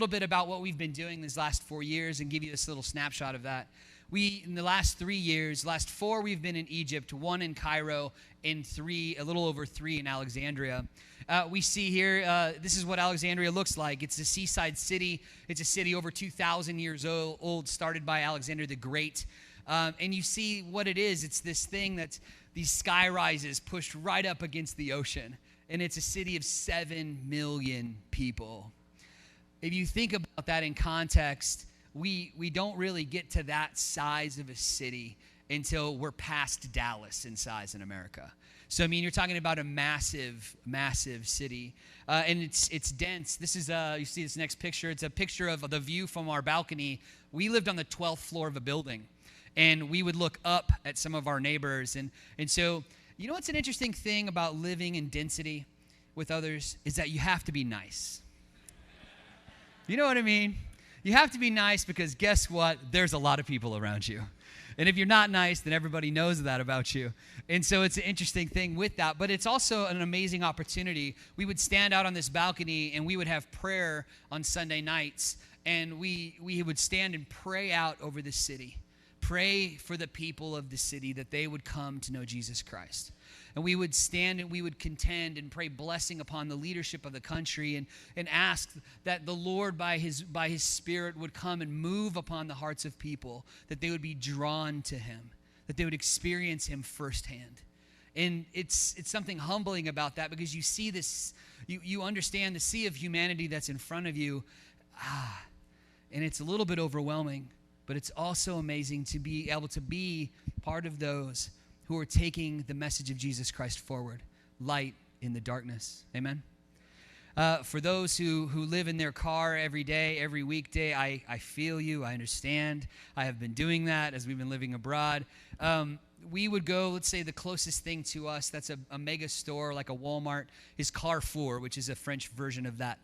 little bit about what we've been doing these last 4 years and give you this little snapshot of that. In the last 3 years, last 4 we've been in Egypt, 1 in Cairo, and 3, a little over 3 in Alexandria. We see here, this is what Alexandria looks like. It's a seaside city. It's a city over 2,000 years old, started by Alexander the Great. And you see what it is. It's this thing that's these sky rises pushed right up against the ocean. And it's a city of 7 million people. If you think about that in context, we don't really get to that size of a city until we're past Dallas in size in America. So, I mean, you're talking about a massive, massive city. And it's dense. This is, you see this next picture. It's a picture of the view from our balcony. We lived on the 12th floor of a building. And we would look up at some of our neighbors. And so, you know what's an interesting thing about living in density with others is that you have to be nice. You know what I mean? You have to be nice because guess what? There's a lot of people around you. And if you're not nice, then everybody knows that about you. And so it's an interesting thing with that. But it's also an amazing opportunity. We would stand out on this balcony and we would have prayer on Sunday nights. And we would stand and pray out over the city. Pray for the people of the city that they would come to know Jesus Christ. And we would stand and we would contend and pray blessing upon the leadership of the country and ask that the Lord by his Spirit would come and move upon the hearts of people, that they would be drawn to him, that they would experience him firsthand. And it's something humbling about that because you see this, you understand the sea of humanity that's in front of you, and it's a little bit overwhelming, but it's also amazing to be able to be part of those who are taking the message of Jesus Christ forward, light in the darkness. Amen? For those who live in their car every day, every weekday, I feel you, I understand. I have been doing that as we've been living abroad. We would go, let's say the closest thing to us, that's a mega store like a Walmart, is Carrefour, which is a French version of that.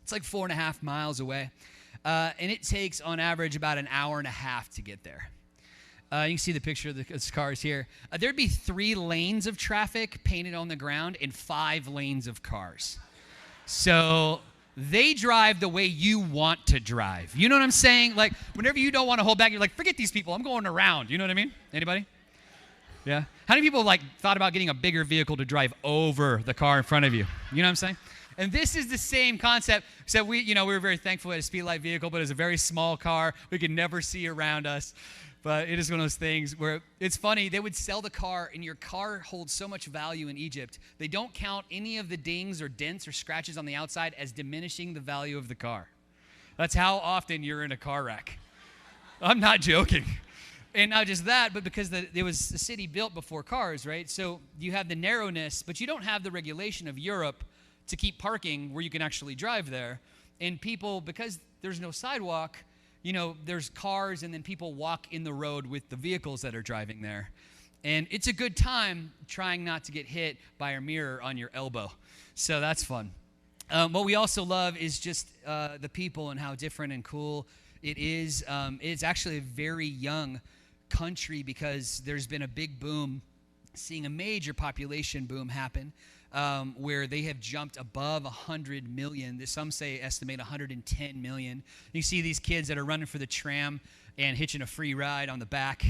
It's like 4.5 miles away. And it takes, on average, about an hour and a half to get there. You can see the picture of the cars here. There'd be 3 lanes of traffic painted on the ground and 5 lanes of cars. So they drive the way you want to drive. You know what I'm saying? Like, whenever you don't want to hold back, you're like, forget these people. I'm going around. You know what I mean? Anybody? Yeah? How many people, thought about getting a bigger vehicle to drive over the car in front of you? You know what I'm saying? And this is the same concept. So we were very thankful at a Speedlight vehicle, but it's a very small car. We could never see around us. But it is one of those things where it's funny. They would sell the car, and your car holds so much value in Egypt. They don't count any of the dings or dents or scratches on the outside as diminishing the value of the car. That's how often you're in a car wreck. I'm not joking. And not just that, but because there was a city built before cars, right? So you have the narrowness, but you don't have the regulation of Europe to keep parking where you can actually drive there. And people, because there's no sidewalk, there's cars and then people walk in the road with the vehicles that are driving there. And it's a good time trying not to get hit by a mirror on your elbow. So that's fun. What we also love is just the people and how different and cool it is. It's actually a very young country because there's been a big boom, seeing a major population boom happen. Where they have jumped above 100 million. Some estimate 110 million. You see these kids that are running for the tram and hitching a free ride on the back,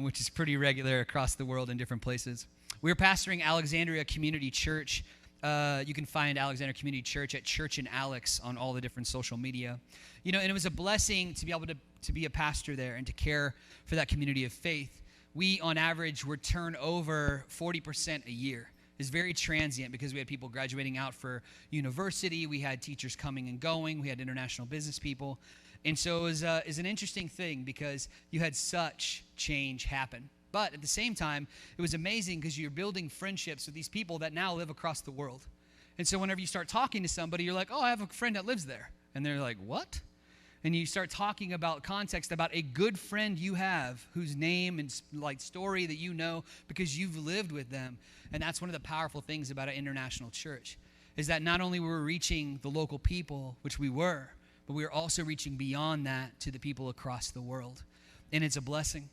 which is pretty regular across the world in different places. We're pastoring Alexandria Community Church. You can find Alexandria Community Church at Church and Alex on all the different social media. And it was a blessing to be able to be a pastor there and to care for that community of faith. We, on average, would turn over 40% a year. Is very transient because we had people graduating out for university. We had teachers coming and going. We had international business people. And so it was an interesting thing because you had such change happen. But at the same time, it was amazing because you're building friendships with these people that now live across the world. And so whenever you start talking to somebody, you're like, oh, I have a friend that lives there. And they're like, what? And you start talking about context about a good friend you have whose name and story that you know because you've lived with them. And that's one of the powerful things about an international church is that not only were we reaching the local people, which we were, but we were also reaching beyond that to the people across the world. And it's a blessing.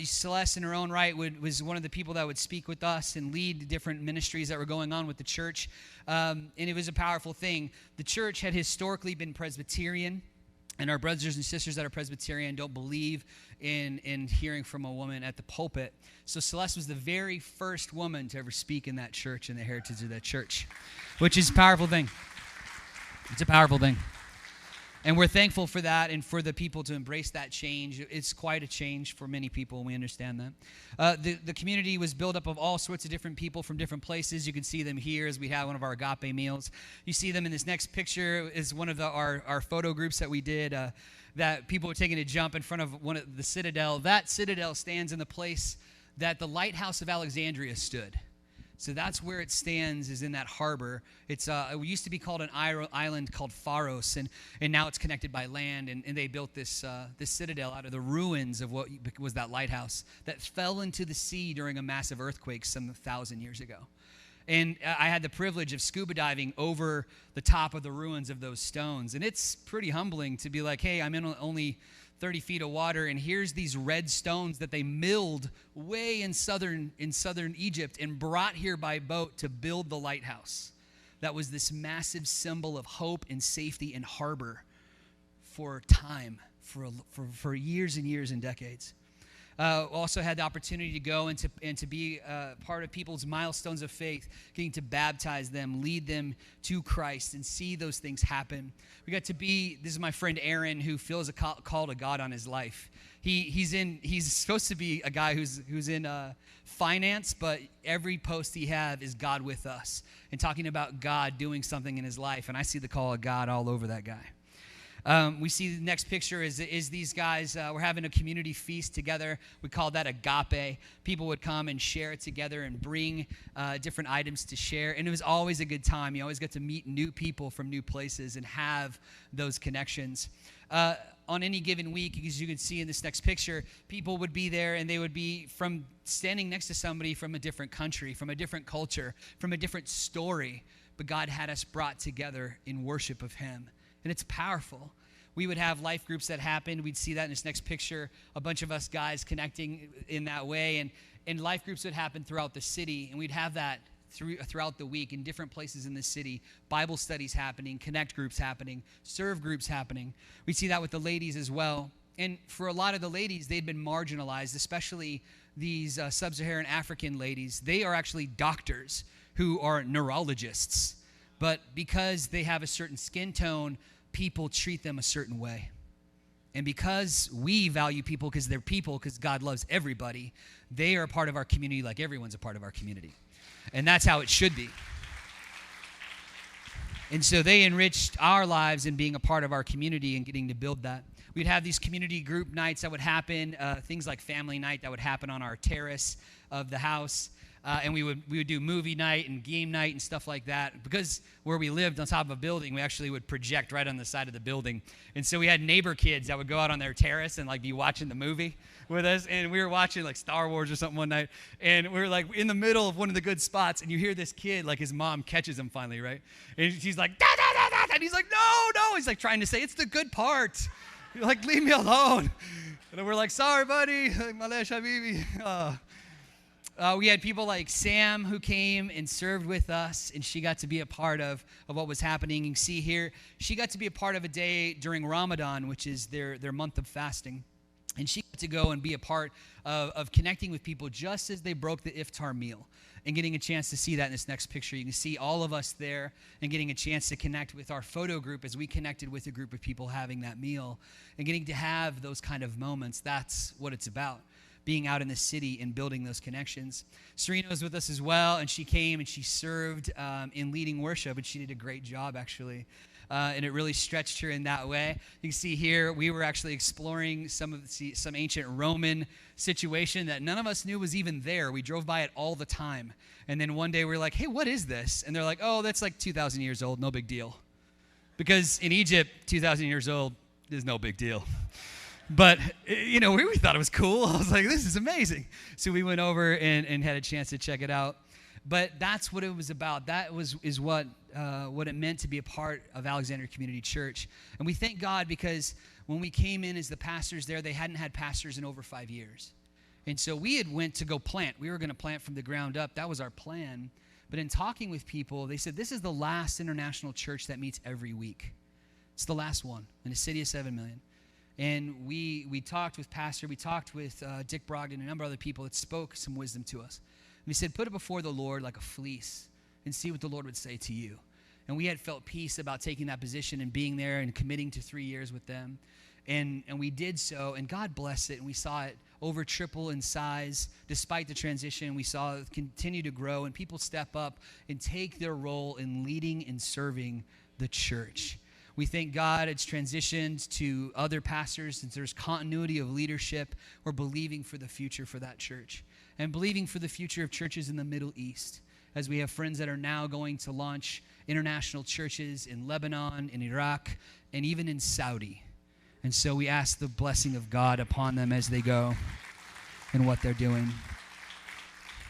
Celeste, in her own right, was one of the people that would speak with us and lead different ministries that were going on with the church. And it was a powerful thing. The church had historically been Presbyterian, and our brothers and sisters that are Presbyterian don't believe in hearing from a woman at the pulpit. So Celeste was the very first woman to ever speak in that church and the heritage of that church, which is a powerful thing. It's a powerful thing. And we're thankful for that and for the people to embrace that change. It's quite a change for many people, and we understand that. The community was built up of all sorts of different people from different places. You can see them here as we have one of our agape meals. You see them in this next picture is one of our photo groups that we did, that people were taking a jump in front of one of the Citadel. That Citadel stands in the place that the Lighthouse of Alexandria stood. So that's where it stands, is in that harbor. It used to be called an island called Pharos, and now it's connected by land, and they built this citadel out of the ruins of what was that lighthouse that fell into the sea during a massive earthquake some 1,000 years ago. And I had the privilege of scuba diving over the top of the ruins of those stones, and it's pretty humbling to be like, hey, I'm in only 30 feet of water, and here's these red stones that they milled way in southern Egypt and brought here by boat to build the lighthouse. That was this massive symbol of hope and safety and harbor for time, for years and years and decades. Also had the opportunity to go and to be part of people's milestones of faith, getting to baptize them, lead them to Christ, and see those things happen. We got to be, this is my friend Aaron, who feels a call to God on his life. He's supposed to be a guy who's in finance, but every post he has is God with us and talking about God doing something in his life, and I see the call of God all over that guy. We see the next picture is these guys, we're having a community feast together. We call that agape. People would come and share it together and bring different items to share. And it was always a good time. You always get to meet new people from new places and have those connections. On any given week, as you can see in this next picture, people would be there, and they would be from standing next to somebody from a different country, from a different culture, from a different story. But God had us brought together in worship of him. And it's powerful. We would have life groups that happened. We'd see that in this next picture, a bunch of us guys connecting in that way. And life groups would happen throughout the city. And we'd have that throughout the week in different places in the city. Bible studies happening, connect groups happening, serve groups happening. We see that with the ladies as well. And for a lot of the ladies, they'd been marginalized, especially these sub-Saharan African ladies. They are actually doctors who are neurologists. But because they have a certain skin tone, people treat them a certain way. And because we value people because they're people, because God loves everybody, they are a part of our community like everyone's a part of our community. And that's how it should be. And so they enriched our lives in being a part of our community and getting to build that. We'd have these community group nights that would happen, things like family night that would happen on our terrace of the house. And we would do movie night and game night and stuff like that. Because where we lived on top of a building, we actually would project right on the side of the building. And so we had neighbor kids that would go out on their terrace and like be watching the movie with us. And we were watching like Star Wars or something one night. And we were like in the middle of one of the good spots. And you hear this kid, like his mom catches him finally, right? And she's like, da, da, da, da. And he's like, no. He's like trying to say, it's the good part. You're like, leave me alone. And we're like, sorry, buddy. Malesh habibi. We had people like Sam who came and served with us, and she got to be a part of what was happening. You can see here, she got to be a part of a day during Ramadan, which is their month of fasting. And she got to go and be a part of connecting with people just as they broke the iftar meal and getting a chance to see that in this next picture. You can see all of us there and getting a chance to connect with our photo group as we connected with a group of people having that meal and getting to have those kind of moments. That's what it's about. Being out in the city and building those connections. Serena was with us as well, and she came and she served in leading worship, and she did a great job, actually. And it really stretched her in that way. You can see here, we were actually exploring some ancient Roman situation that none of us knew was even there. We drove by it all the time. And then one day we were like, hey, what is this? And they're like, oh, that's like 2,000 years old, no big deal. Because in Egypt, 2,000 years old is no big deal. But, we thought it was cool. I was like, this is amazing. So we went over and had a chance to check it out. But that's what it was about. That is what it meant to be a part of Alexandria Community Church. And we thank God because when we came in as the pastors there, they hadn't had pastors in over 5 years. And so we had went to go plant. We were going to plant from the ground up. That was our plan. But in talking with people, they said, this is the last international church that meets every week. It's the last one in a city of 7 million. And we talked with Pastor, we talked with Dick Brogdon and a number of other people that spoke some wisdom to us. And we said, put it before the Lord like a fleece and see what the Lord would say to you. And we had felt peace about taking that position and being there and committing to 3 years with them. And we did so, and God blessed it, and we saw it over triple in size. Despite the transition, we saw it continue to grow, and people step up and take their role in leading and serving the church. We thank God it's transitioned to other pastors, since there's continuity of leadership. We're believing for the future for that church, and believing for the future of churches in the Middle East, as we have friends that are now going to launch international churches in Lebanon, in Iraq, and even in Saudi. And so we ask the blessing of God upon them as they go and what they're doing.